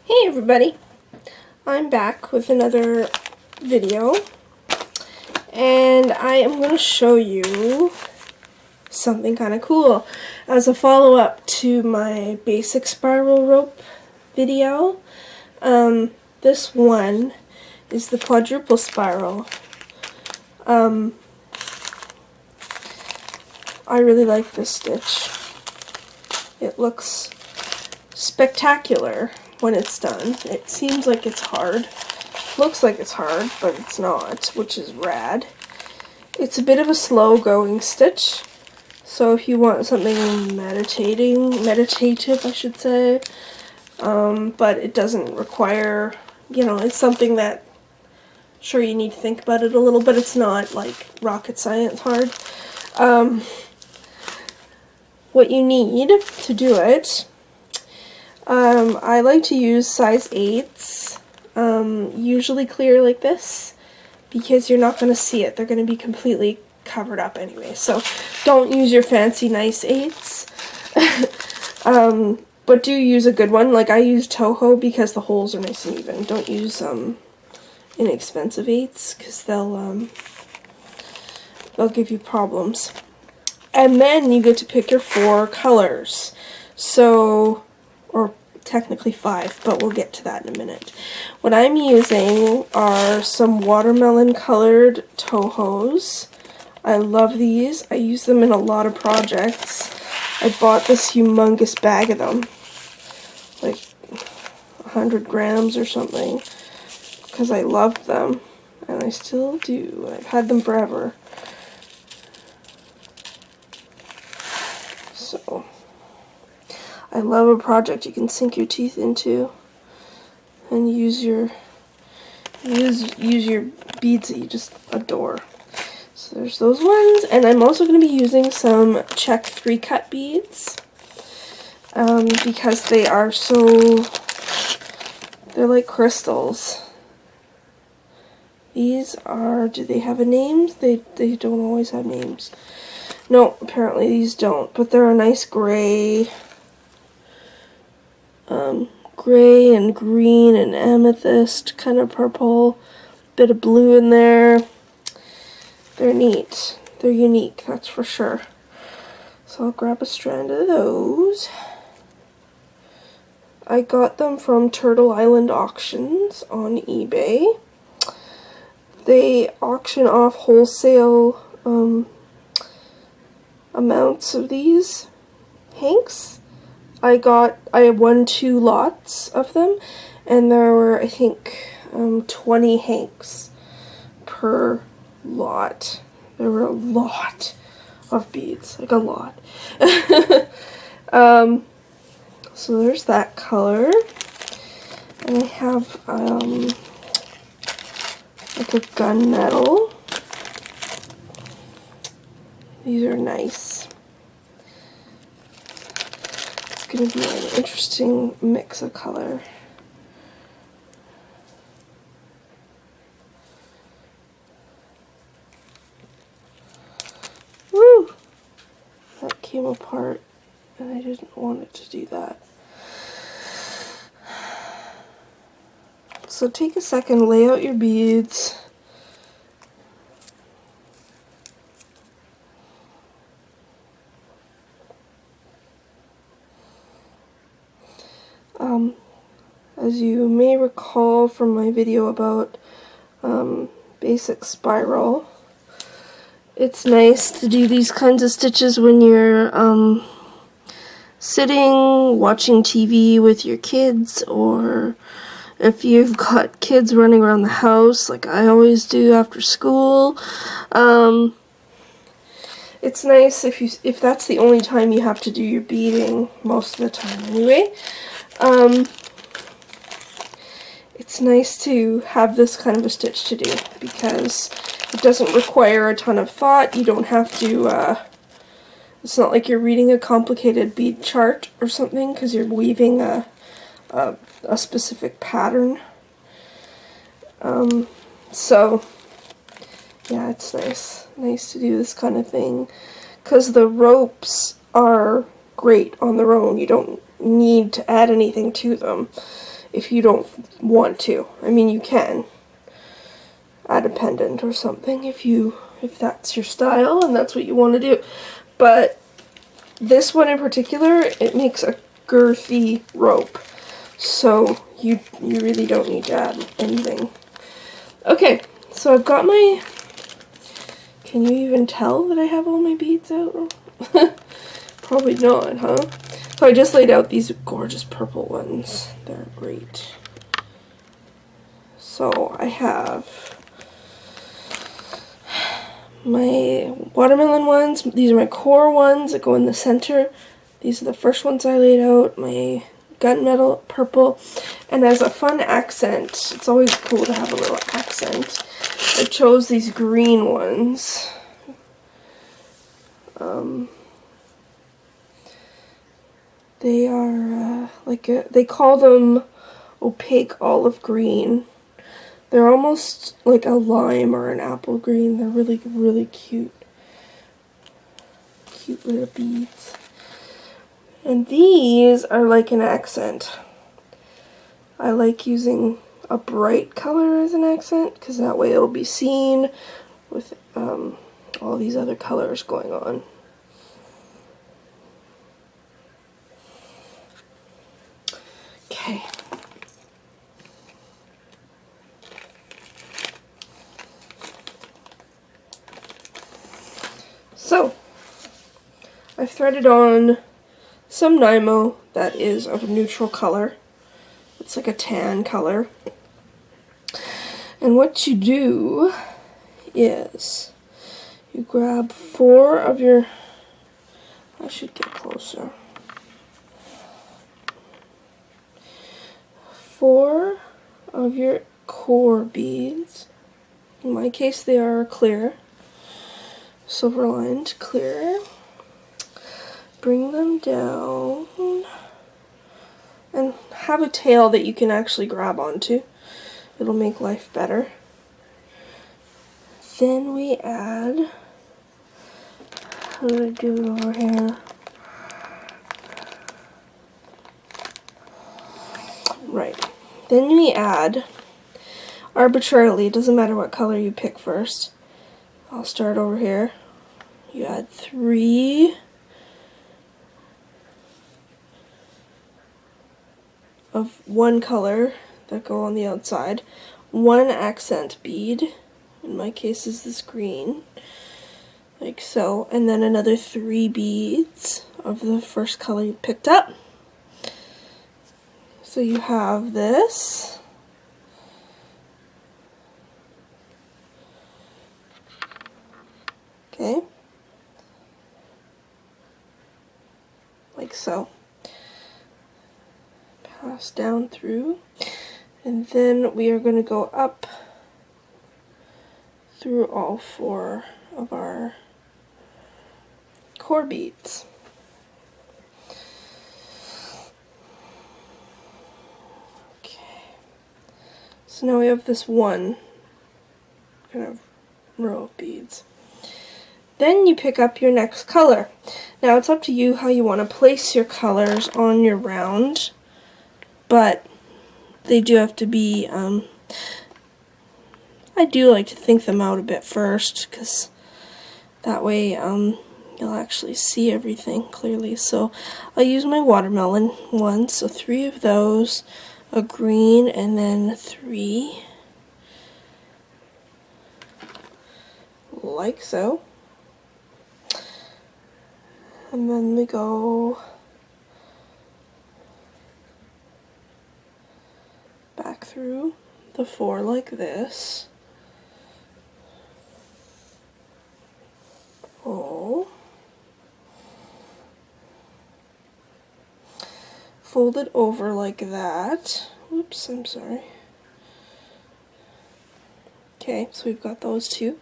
Hey everybody, I'm back with another video and I am going to show you something kind of cool as a follow-up to my basic spiral rope video. This one is the quadruple spiral. I really like this stitch. It looks spectacular when it's done. It seems like it's hard. Looks like it's hard, but it's not, which is rad. It's a bit of a slow going stitch, so if you want something meditative I should say, but it doesn't require, it's something that, sure, you need to think about it a little, but it's not like rocket science hard. What you need to do it, I like to use size 8s, usually clear like this, because you're not going to see it. They're going to be completely covered up anyway, so don't use your fancy nice 8s, but do use a good one. Like I use Toho because the holes are nice and even. Don't use inexpensive 8s because they'll give you problems. And then you get to pick your 4 colors. So, or technically 5, but we'll get to that in a minute. What I'm using are some watermelon colored Tohos. I love these. I use them in a lot of projects. I bought this humongous bag of them, like 100 grams or something, because I loved them, and I still do. I've had them forever. So, I love a project you can sink your teeth into and use your beads that you just adore. So there's those ones, and I'm also going to be using some Czech 3-cut beads because they are they're like crystals. These are, do they have a name? They don't always have names. No, apparently these don't, but they're a nice gray and green and amethyst, kind of purple, bit of blue in there. They're neat. They're unique, that's for sure. So I'll grab a strand of those. I got them from Turtle Island Auctions on eBay. They auction off wholesale amounts of these hanks. I won 2 lots of them, and there were, I think, 20 hanks per lot. There were a lot of beads, like a lot. So there's that color, and I have like a gunmetal. These are nice. It's going to be an interesting mix of color. Woo! That came apart, and I didn't want it to do that. So take a second, lay out your beads. As you may recall from my video about basic spiral, it's nice to do these kinds of stitches when you're sitting, watching TV with your kids, or if you've got kids running around the house like I always do after school. It's nice if that's the only time you have to do your beading, most of the time anyway. It's nice to have this kind of a stitch to do because it doesn't require a ton of thought. You don't have to, it's not like you're reading a complicated bead chart or something because you're weaving a specific pattern. So, yeah, it's nice to do this kind of thing because the ropes are great on their own. You don't need to add anything to them. if you don't want to. I mean, you can add a pendant or something if that's your style and that's what you want to do. But this one in particular, it makes a girthy rope. So you really don't need to add anything. Okay, so I've got my... Can you even tell that I have all my beads out? Probably not, huh? So I just laid out these gorgeous purple ones. They're great. So I have my watermelon ones. These are my core ones that go in the center. These are the first ones I laid out. My gunmetal purple. And as a fun accent, it's always cool to have a little accent, I chose these green ones. They are they call them opaque olive green. They're almost like a lime or an apple green. They're really, really cute. Cute little beads. And these are like an accent. I like using a bright color as an accent because that way it'll be seen with all these other colors going on. Okay. So, I've threaded on some Nymo that is of a neutral color. It's like a tan color. And what you do is you grab 4 of your... I should get closer. 4 of your core beads. In my case, they are clear. Silver lined clear. Bring them down and have a tail that you can actually grab onto. It'll make life better. Then we add, how do I do it over here? Right. Then we add, arbitrarily, it doesn't matter what color you pick first. I'll start over here. You add 3 of one color that go on the outside, 1 accent bead, in my case is this green, like so, and then another 3 beads of the first color you picked up. So you have this. Okay. Like so. Pass down through. And then we are going to go up through all 4 of our core beads. Okay. So now we have this one kind of row of beads. Then you pick up your next color. Now it's up to you how you want to place your colors on your round, but they do have to be, I do like to think them out a bit first, because that way you'll actually see everything clearly. So I'll use my watermelon ones, so 3 of those, a green, and then 3, like so. And then we go back through the 4 like this. Oh. Fold it over like that. Oops, I'm sorry. Okay, so we've got those 2.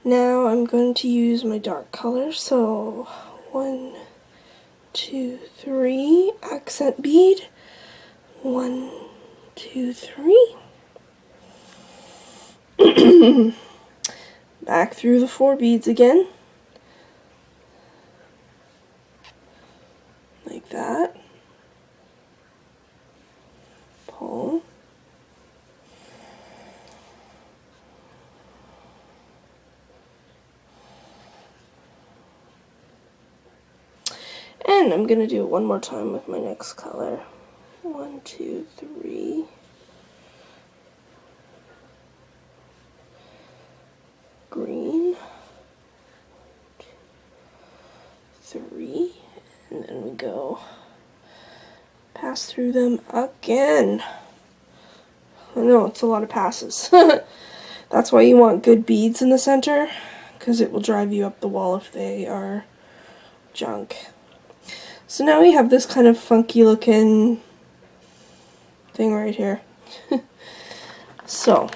Now I'm going to use my dark color, so 1, 2, 3, accent bead, 1, 2, 3, back through the 4 beads again, like that, pull. And I'm going to do it one more time with my next color. 1, 2, 3. Green. 2, 3. And then we go pass through them again. I know, it's a lot of passes. That's why you want good beads in the center, because it will drive you up the wall if they are junk. So now we have this kind of funky looking thing right here. So,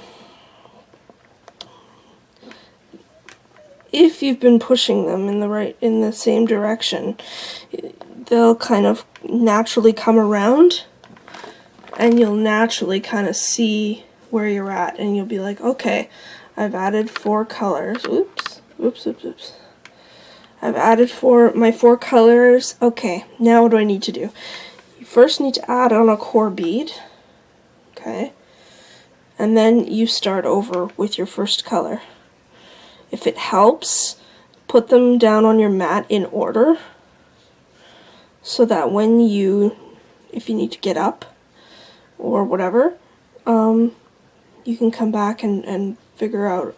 if you've been pushing them in the same direction, they'll kind of naturally come around, and you'll naturally kind of see where you're at, and you'll be like, okay, I've added 4 colors. Oops. I've added my 4 colors. Okay, now what do I need to do? You first need to add on a core bead, okay, and then you start over with your first color. If it helps, put them down on your mat in order, so that if you need to get up or whatever, you can come back and figure out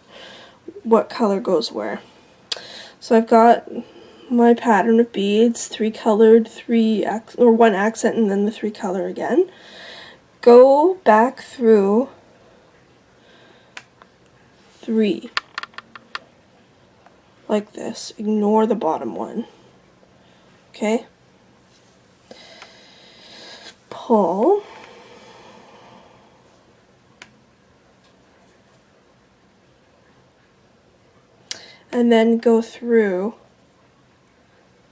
what color goes where. So I've got my pattern of beads, 3 colored, 1 accent, and then the 3 color again. Go back through 3, like this. Ignore the bottom one. Okay? Pull. And then go through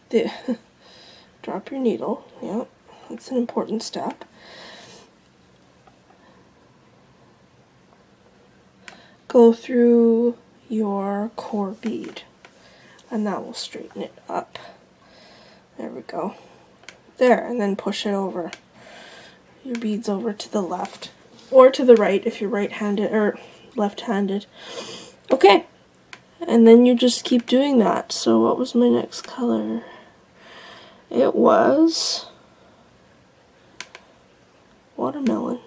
the drop your needle. Yep, that's an important step. Go through your core bead, and that will straighten it up. There we go. There, and then push it over. Your beads over to the left or to the right if you're right-handed or left-handed. Okay. And then you just keep doing that. So what was my next color? It was watermelon.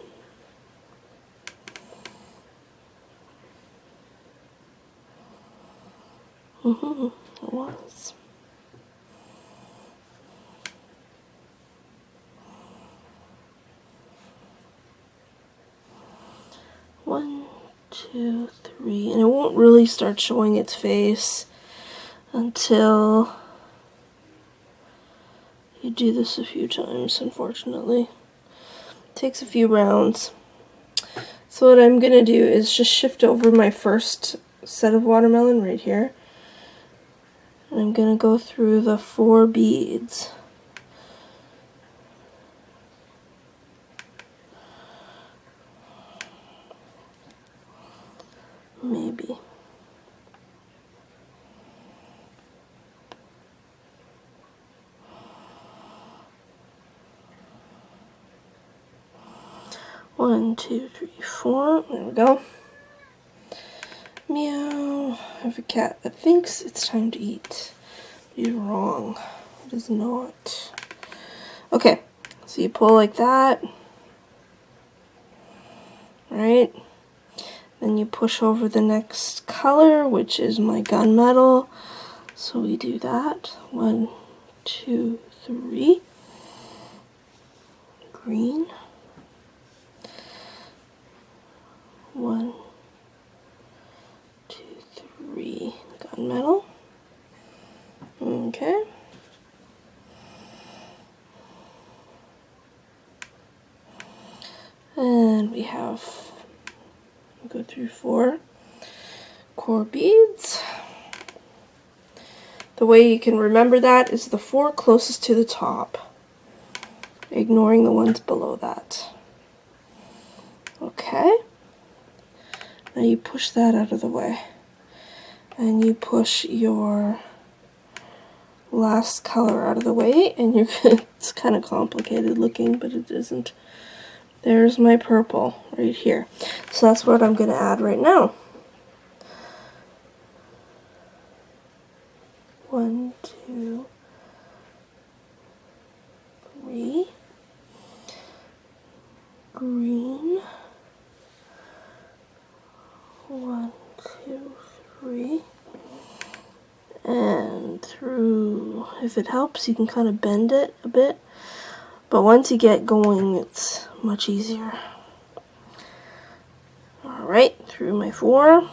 It was. One, 2, 3, and it won't really start showing its face until you do this a few times, unfortunately. It takes a few rounds. So what I'm going to do is just shift over my first set of watermelon right here, and I'm going to go through the 4 beads. Maybe. One, 2, 3, 4. There we go. Meow. I have a cat that thinks it's time to eat. You're wrong. It is not. Okay, so you pull like that. Right? Then you push over the next color, which is my gunmetal. So we do that. 1, 2, 3. Green. 1, 2, 3. Gunmetal. Okay. And we have, go through 4 core beads. The way you can remember that is the 4 closest to the top, ignoring the ones below that. Okay. Now you push that out of the way, and you push your last color out of the way, and you're it's kind of complicated looking, but it isn't. there's my purple right here. So that's what I'm going to add right now. 1, 2, 3. Green. 1, 2, 3. And through, if it helps, you can kind of bend it a bit. But once you get going, it's much easier. Alright, through my 4.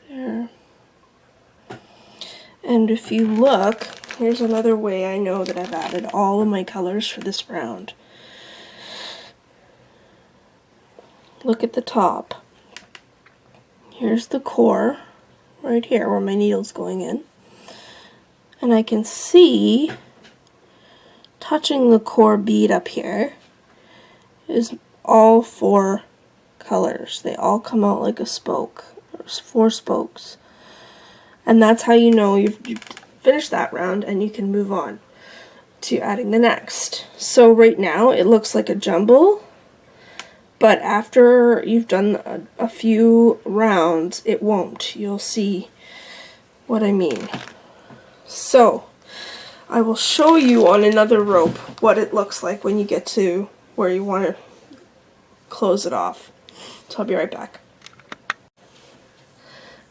There. And if you look, here's another way I know that I've added all of my colors for this round. Look at the top. Here's the core, right here where my needle's going in. And I can see, touching the core bead up here, is all 4 colors. They all come out like a spoke. There's 4 spokes. And that's how you know you've finished that round and you can move on to adding the next. So right now it looks like a jumble, but after you've done a few rounds, it won't. You'll see what I mean. So I will show you on another rope what it looks like when you get to where you want to close it off. So I'll be right back.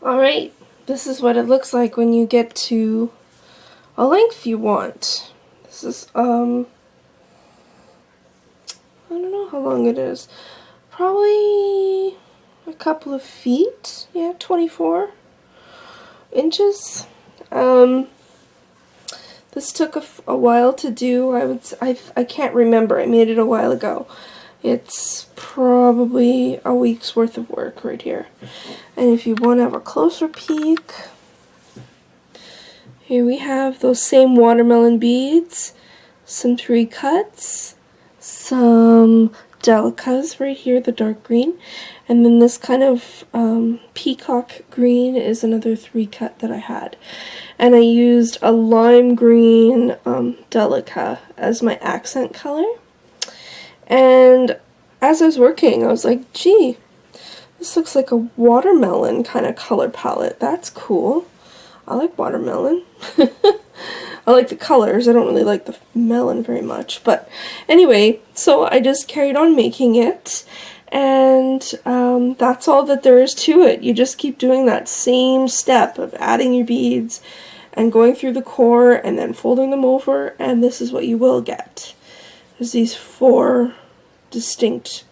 Alright, this is what it looks like when you get to a length you want. This is, I don't know how long it is. Probably a couple of feet. Yeah, 24 inches. This took a while to do. I can't remember. I made it a while ago. It's probably a week's worth of work right here. And if you want to have a closer peek, here we have those same watermelon beads, some 3 cuts, some delicas right here, the dark green, and then this kind of peacock green is another 3 cut that I had. And I used a lime green delica as my accent color. And as I was working, I was like, gee, this looks like a watermelon kind of color palette. That's cool. I like watermelon. I like the colors. I don't really like the melon very much. But anyway, so I just carried on making it. And that's all that there is to it. You just keep doing that same step of adding your beads and going through the core and then folding them over. And this is what you will get. There's these 4 distinct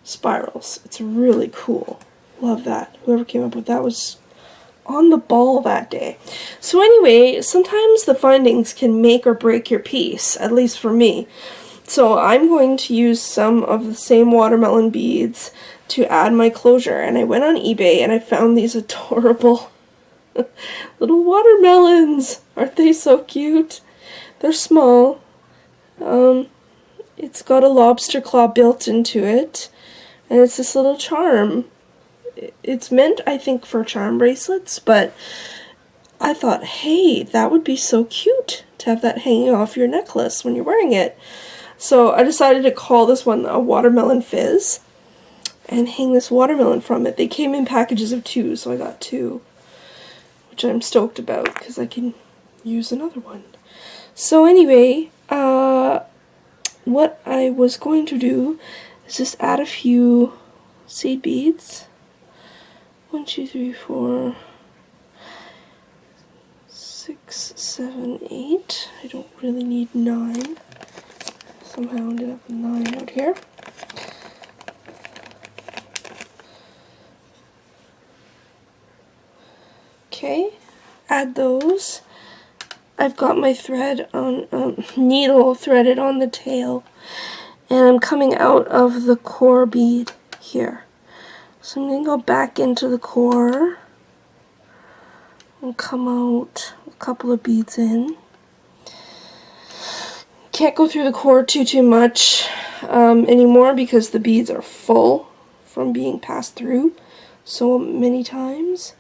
spirals. It's really cool. Love that. Whoever came up with that was on the ball that day. So anyway, sometimes the findings can make or break your piece, at least for me. So I'm going to use some of the same watermelon beads to add my closure. And I went on eBay and I found these adorable little watermelons. Aren't they so cute? They're small. It's got a lobster claw built into it, and it's this little charm. It's meant, I think, for charm bracelets, but I thought, hey, that would be so cute to have that hanging off your necklace when you're wearing it. So I decided to call this one a watermelon fizz and hang this watermelon from it. They came in packages of 2, so I got 2, which I'm stoked about because I can use another one. So anyway, what I was going to do is just add a few seed beads. 1, 2, 3, 4, 6, 7, 8. I don't really need 9. Somehow ended up with 9 out here. Okay, add those. I've got my thread on needle threaded on the tail, and I'm coming out of the core bead here. So I'm going to go back into the core and come out a couple of beads in. Can't go through the core too much. anymore because the beads are full from being passed through so many times.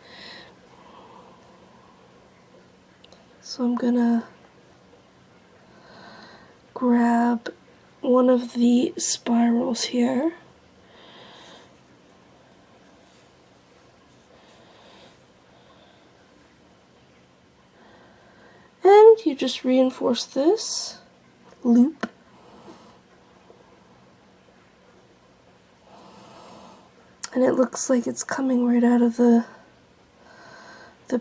So I'm gonna grab one of the spirals here. And you just reinforce this loop. And it looks like it's coming right out of the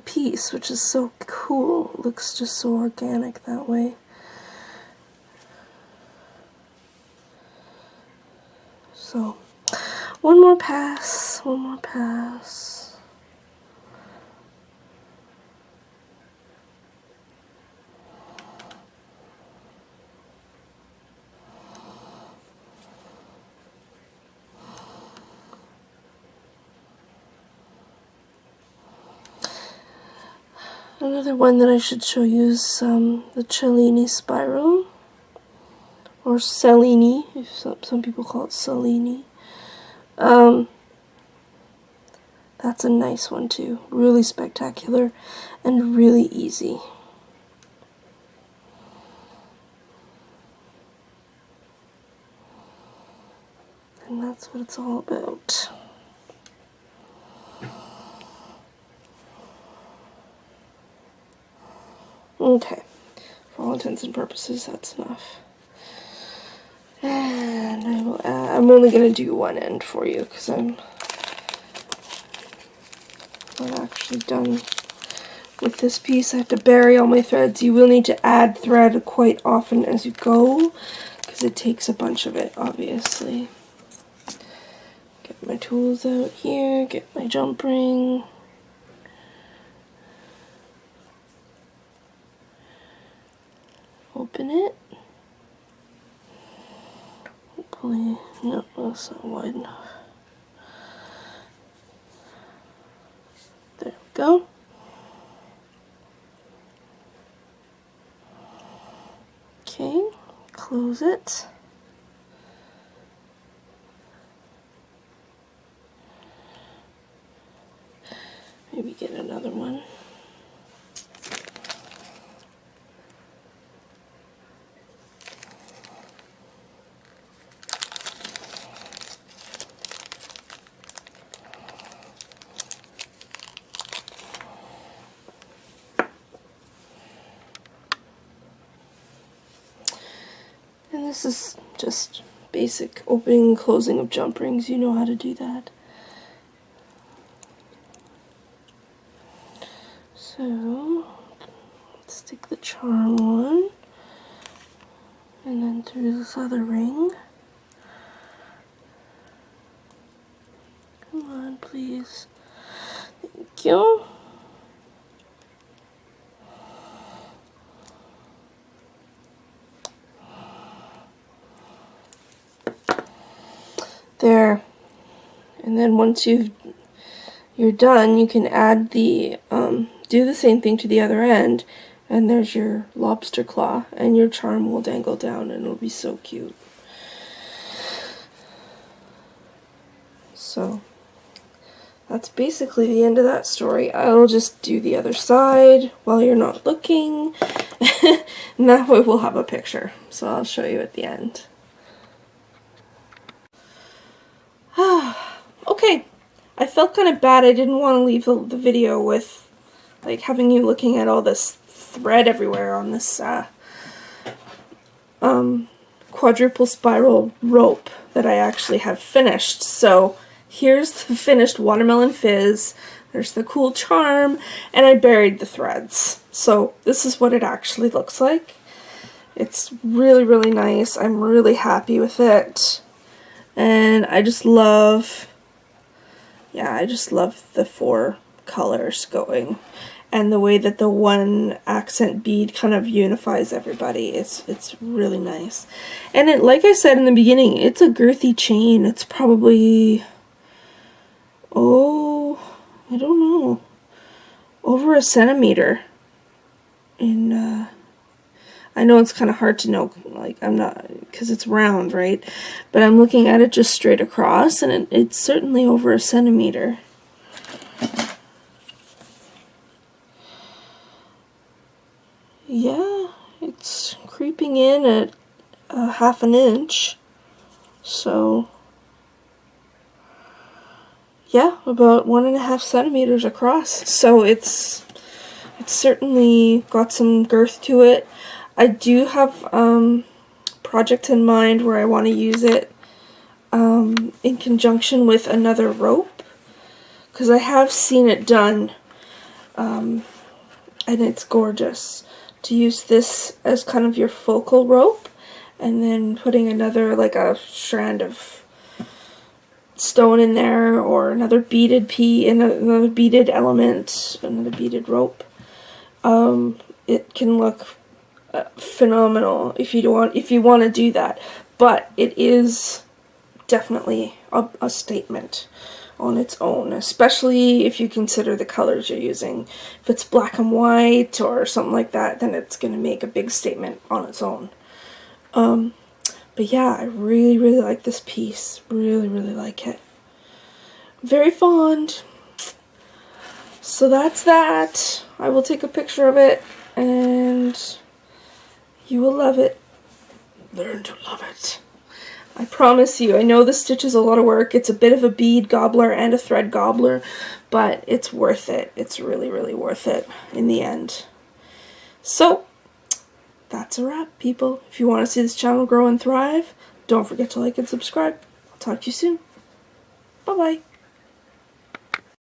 piece, which is so cool. It looks just so organic that way. So, one more pass, one more pass. Another one that I should show you is the Cellini spiral, or Cellini, if some people call it Cellini. That's a nice one too, really spectacular and really easy. And that's what it's all about. Okay, for all intents and purposes, that's enough. And I will add, I'm only going to do one end for you because I'm not actually done with this piece. I have to bury all my threads. You will need to add thread quite often as you go because it takes a bunch of it, obviously. Get my tools out here, get my jump ring. Open it. Hopefully, no, that's not wide enough. There we go. Okay, close it. Maybe get another one. And this is just basic opening and closing of jump rings. You know how to do that. So, let's stick the charm on, and then through this other ring. Come on, please. Thank you. There. And then once you're done, you can add the do the same thing to the other end, and there's your lobster claw, and your charm will dangle down, and it'll be so cute. So that's basically the end of that story. I'll just do the other side while you're not looking, and that way we'll have a picture. So I'll show you at the end. Okay, I felt kind of bad. I didn't want to leave the video with like having you looking at all this thread everywhere on this quadruple spiral rope that I actually have finished. So here's the finished watermelon fizz. There's the cool charm, and I buried the threads. So this is what it actually looks like. It's really, really nice. I'm really happy with it. And I just love, yeah, I just love the 4 colors going. And the way that the one accent bead kind of unifies everybody. It's really nice. And it, like I said in the beginning, it's a girthy chain. It's probably, oh, I don't know, over a centimeter. I know it's kind of hard to know, like, I'm not, because it's round, right? But I'm looking at it just straight across, and it's certainly over a centimeter. Yeah, it's creeping in at a half an inch. So, yeah, about 1.5 centimeters across. So it's certainly got some girth to it. I do have projects in mind where I want to use it in conjunction with another rope, because I have seen it done, and it's gorgeous. To use this as kind of your focal rope, and then putting another, like a strand of stone in there, or another beaded another beaded element, another beaded rope. It can look phenomenal if you want to do that, but it is definitely a statement on its own, especially if you consider the colors you're using. If it's black and white or something like that, then it's going to make a big statement on its own. But yeah, I really, really like this piece. Really, really like it. Very fond. So that's that. I will take a picture of it, and you will love it. Learn to love it. I promise you. I know the stitch is a lot of work. It's a bit of a bead gobbler and a thread gobbler, but it's worth it. It's really, really worth it in the end. So, that's a wrap, people. If you want to see this channel grow and thrive, don't forget to like and subscribe. I'll talk to you soon. Bye-bye.